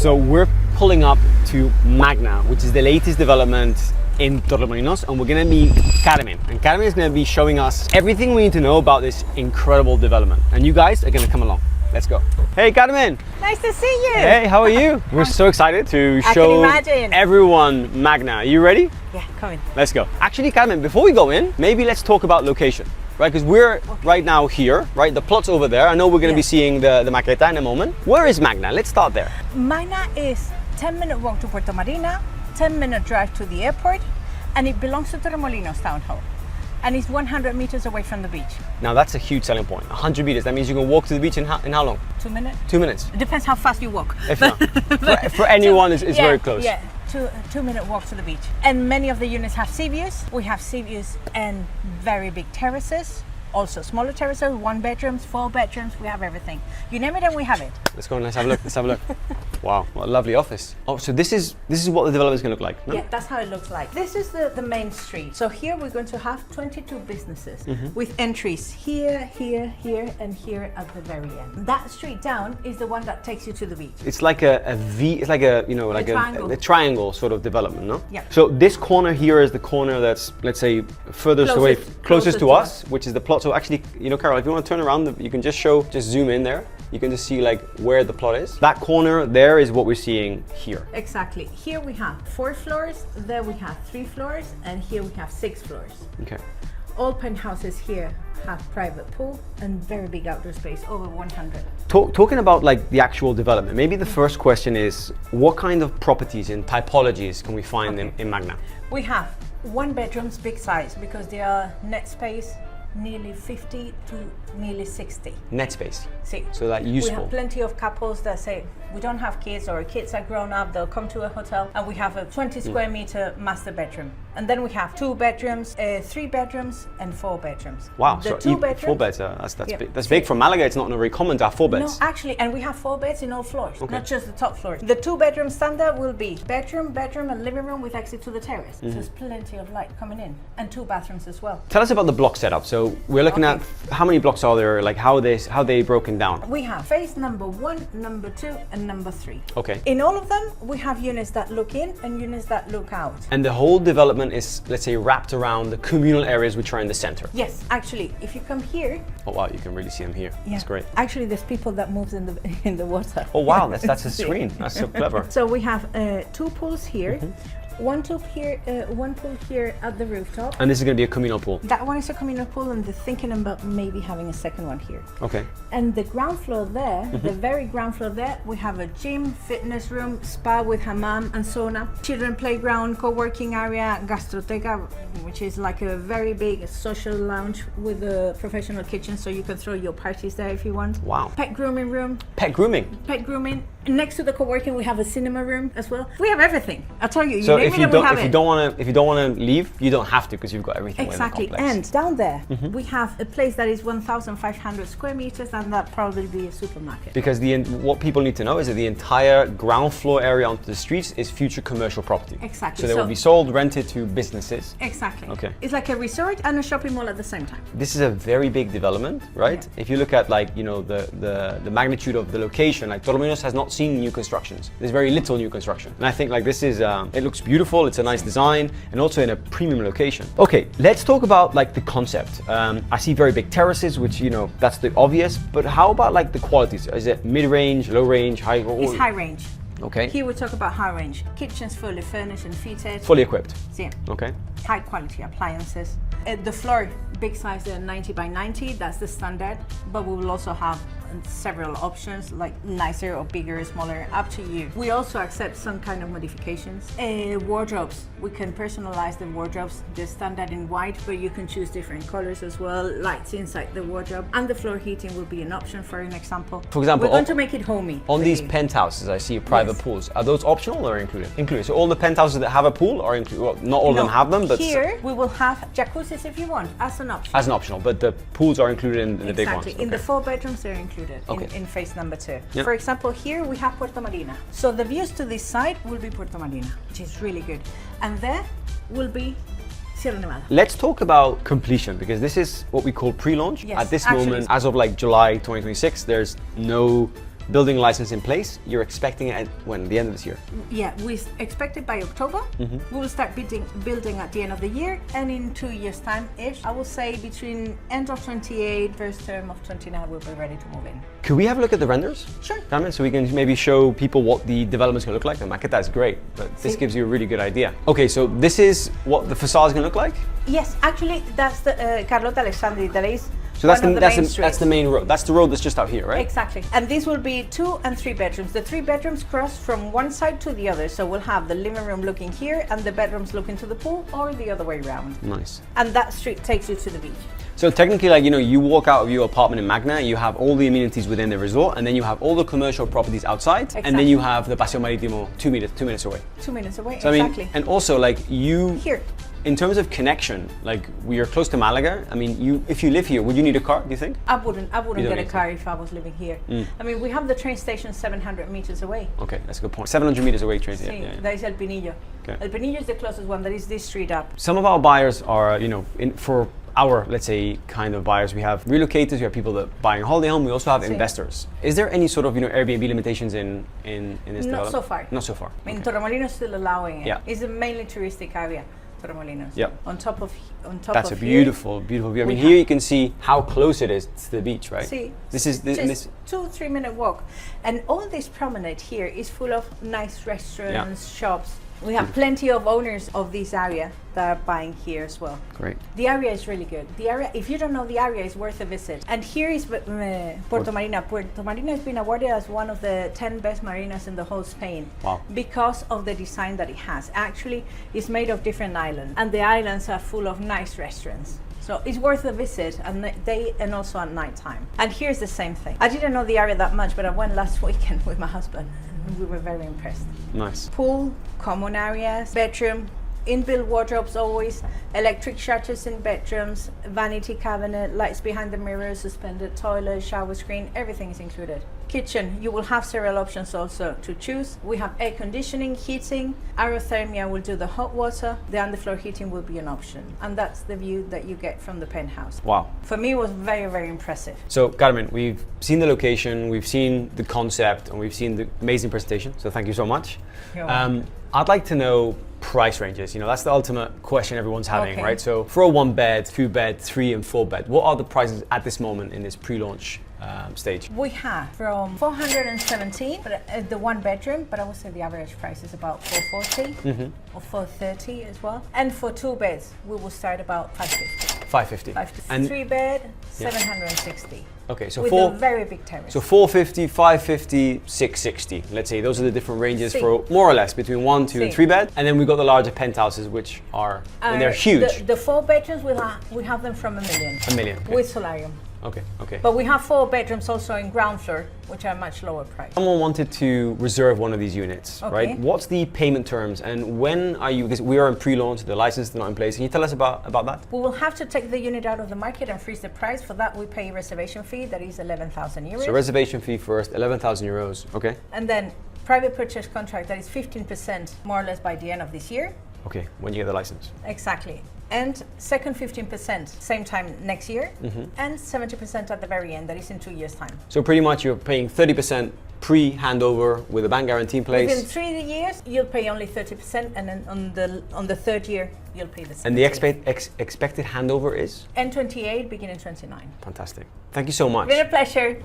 So we're pulling up to Magna, which is the latest development in Torremolinos, and we're gonna meet Carmen. And Carmen is gonna be showing us everything we need to know about this incredible development. And you guys are gonna come along. Let's go. Hey Carmen! Nice to see you! Hey, how are you? We're so excited to show everyone Magna. Are you ready? Yeah, come in. Let's go. Actually, Carmen, before we go in, maybe let's talk about location. Right, because we're right now here, right? The plot's over there. I know we're going to be seeing the maqueta in a moment. Where is Magna? Let's start there. Magna is 10-minute walk to Puerto Marina, 10-minute drive to the airport, and it belongs to Torremolinos Town Hall. And it's 100 meters away from the beach. Now that's a huge selling point. 100 meters. That means you can walk to the beach in how long? 2 minutes. 2 minutes. It depends how fast you walk. If not, for anyone, it's very close. Yeah. 2-minute walk to the beach. And many of the units have sea views. We have sea views and very big terraces. Also smaller terraces, 1 bedrooms, 4 bedrooms, we have everything. You name it and we have it. Let's go and let's have a look. Let's have a look. Wow, what a lovely office. Oh, so this is what the development is going to look like. No? Yeah, that's how it looks like. This is the main street. So here we're going to have 22 businesses with entries here, here, here, and here at the very end. That street down is the one that takes you to the beach. It's like a V. It's like a a triangle sort of development, no? Yeah. So this corner here is the corner that's, let's say, furthest away, closest to us, which is the plot. So actually, Carol, if you want to turn around, you can just zoom in there. You can just see like where the plot is. That corner there is what we're seeing here. Exactly. Here we have 4 floors, there we have 3 floors, and here we have 6 floors. Okay. All penthouses here have private pool and very big outdoor space, over 100. Talking about like the actual development, maybe the first question is, what kind of properties and typologies can we find in Magna? We have 1 bedrooms, big size, because they are net space nearly 50 to nearly 60. Net space. See. So that useful. We have plenty of couples that say, we don't have kids, or our kids are grown up, they'll come to a hotel, and we have a 20 square meter master bedroom. And then we have 2 bedrooms, 3 bedrooms, and 4 bedrooms. Wow, the so 2 bedrooms, 4 beds, that's big. That's big for Malaga. It's not very common to have 4 beds. No, actually, and we have 4 beds in all floors, not just the top floors. The 2 bedroom standard will be bedroom, and living room with exit to the terrace. So there's plenty of light coming in, and 2 bathrooms as well. Tell us about the block setup. So we're looking at how many blocks are there, like how they broken down? We have phase number 1, number 2, and number 3. Okay. In all of them, we have units that look in and units that look out. And the whole development is, let's say, wrapped around the communal areas which are in the center. Yes, actually, if you come here. Oh wow, you can really see them here. Yeah. That's great. Actually, there's people that moves in the water. Oh wow, that's a screen. That's so clever. So we have 2 pools here. One pool here at the rooftop. And this is going to be a communal pool? That one is a communal pool, and they're thinking about maybe having a second one here. Okay. And the ground floor there, the very ground floor there, we have a gym, fitness room, spa with hammam and sauna, children playground, co-working area, gastroteca, which is like a very big social lounge with a professional kitchen, so you can throw your parties there if you want. Wow. Pet grooming room. Pet grooming? Pet grooming. Next to the co-working, we have a cinema room as well. We have everything. I tell you, so if you don't want to leave, you don't have to, because you've got everything. Exactly. Within the complex. And down there, we have a place that is 1,500 square meters, and that probably be a supermarket. Because what people need to know is that the entire ground floor area onto the streets is future commercial property. Exactly. So they will be sold, rented to businesses. Exactly. Okay. It's like a resort and a shopping mall at the same time. This is a very big development, right? Yeah. If you look at the magnitude of the location, like Torremolinos has not seen new constructions. There's very little new construction. And I think like this is, it looks beautiful, it's a nice design, and also in a premium location. Okay, let's talk about like the concept. I see very big terraces, which, that's the obvious, but how about like the qualities? Is it mid-range, low range, high? It's high range. Okay. Here we talk about high range. Kitchens fully furnished and fitted. Fully equipped. Yeah. Okay. High quality appliances. The floor, big size, 90 by 90, that's the standard, but we will also have several options, like nicer or bigger, smaller, up to you. We also accept some kind of modifications. Wardrobes, we can personalize the wardrobes. They're standard in white, but you can choose different colors as well, lights inside the wardrobe, and the floor heating will be an option for an example. For example, we're going to make it homey. On these penthouses, I see private pools. Are those optional or included? Included. So all the penthouses that have a pool are included. Well, not all of them have them, but here we will have jacuzzis if you want, as an option. As an optional, but the pools are included in the big ones. Exactly. In the 4 bedrooms, they're included in phase number 2. Yep. For example, here we have Puerto Marina. So the views to this side will be Puerto Marina, which is really good. And there will be Sierra Nevada. Let's talk about completion, because this is what we call pre-launch. Yes, at this moment, as of like July 2026, there's no building license in place. You're expecting it at when? The end of this year? Yeah, we expect it by October. We will start building at the end of the year, and in 2 years' time-ish, I will say between end of 28, first term of 29, we'll be ready to move in. Could we have a look at the renders? Sure. Carmen, so we can maybe show people what the development's gonna look like. The maqueta is great, but this gives you a really good idea. Okay, so this is what the facade is gonna look like? Yes, actually, that's the Carlota Alexandri. That is So that's one of main that's streets. the main road. That's the road that's just out here, right? Exactly. And these will be 2 and 3 bedrooms. The 3 bedrooms cross from one side to the other. So we'll have the living room looking here and the bedrooms looking to the pool, or the other way around. Nice. And that street takes you to the beach. So technically, like, you know, you walk out of your apartment in Magna, you have all the amenities within the resort, and then you have all the commercial properties outside, and then you have the Paseo Marítimo 2 minutes away. 2 minutes away, So exactly. I mean, and also like you Here. in terms of connection, like we are close to Malaga. I mean, if you live here, would you need a car? Do you think? I wouldn't don't get a need to. car if I was living here. I mean, we have the train station 700 meters away. Okay, that's a good point. 700 meters away, train. Sí, Yeah. that is El Pinillo. Okay. El Pinillo is the closest one. That is this street up. Some of our buyers are, you know, for our, let's say, kind of buyers, we have relocators, we have people that are buying a holiday home, we also have investors. Is there any sort of, you know, Airbnb limitations in this development? Not so far. Not so far. I mean, Torremolinos is still allowing it. Yeah. It's a mainly touristic area, Torremolinos. Yeah. On top of That's a here, beautiful, beautiful view. I mean, we here you can see how close it is to the beach, right? See, This is just 2-3 minute walk, and all this promenade here is full of nice restaurants, shops. We have plenty of owners of this area that are buying here as well. Great. The area is really good. The area, if you don't know the area, is worth a visit. And here is Puerto Marina. Puerto Marina has been awarded as one of the 10 best marinas in the whole Spain. Wow. Because of the design that it has. Actually, it's made of different islands, and the islands are full of nice restaurants. So it's worth a visit, and and also at night time. And here's the same thing. I didn't know the area that much, but I went last weekend with my husband, and we were very impressed. Nice. Pool, common areas, bedroom, inbuilt wardrobes always, electric shutters in bedrooms, vanity cabinet, lights behind the mirror, suspended toilet, shower screen, everything is included. Kitchen, you will have several options also to choose. We have air conditioning, heating, aerothermia will do the hot water, the underfloor heating will be an option. And that's the view that you get from the penthouse. Wow. For me, it was very, very impressive. So, Carmen, we've seen the location, we've seen the concept, and we've seen the amazing presentation. So thank you so much. You're welcome. I'd like to know price ranges. You know, that's the ultimate question everyone's having, Okay. right? So for a 1 bed, 2 bed, 3 and 4 bed, what are the prices at this moment in this pre-launch stage? We have from 417, but the 1 bedroom, but I would say the average price is about 440 or 430 as well. And for 2 beds, we will start about 550. 550. 550. And 3 bed, 760. okay, so with a very big terrace. So 450, 550, 660. Let's say those are the different ranges Sí. for more or less between 1, 2 and Sí. 3 bed. And then we've got the larger penthouses, which are, and they're huge. The 4 bedrooms, we have them from $1 million. $1 million. Okay. With solarium. Okay, okay. But we have 4 bedrooms also in ground floor, which are much lower price. Someone wanted to reserve one of these units, Okay. right? What's the payment terms and when are you, because we are in pre-launch, the license is not in place. Can you tell us about that? We will have to take the unit out of the market and freeze the price. For that, we pay a reservation fee that is 11,000 euros. So reservation fee first, 11,000 euros, okay? And then private purchase contract that is 15% more or less by the end of this year. Okay, when you get the license. Exactly. And second 15% same time next year, and 70% at the very end, that is in 2 years' time. So pretty much you're paying 30% pre-handover with a bank guarantee in place. Within 3 years, you'll pay only 30%, and then on the 3rd year, you'll pay the 70%. And the expected handover is? End 28, beginning 29. Fantastic. Thank you so much. Been a pleasure.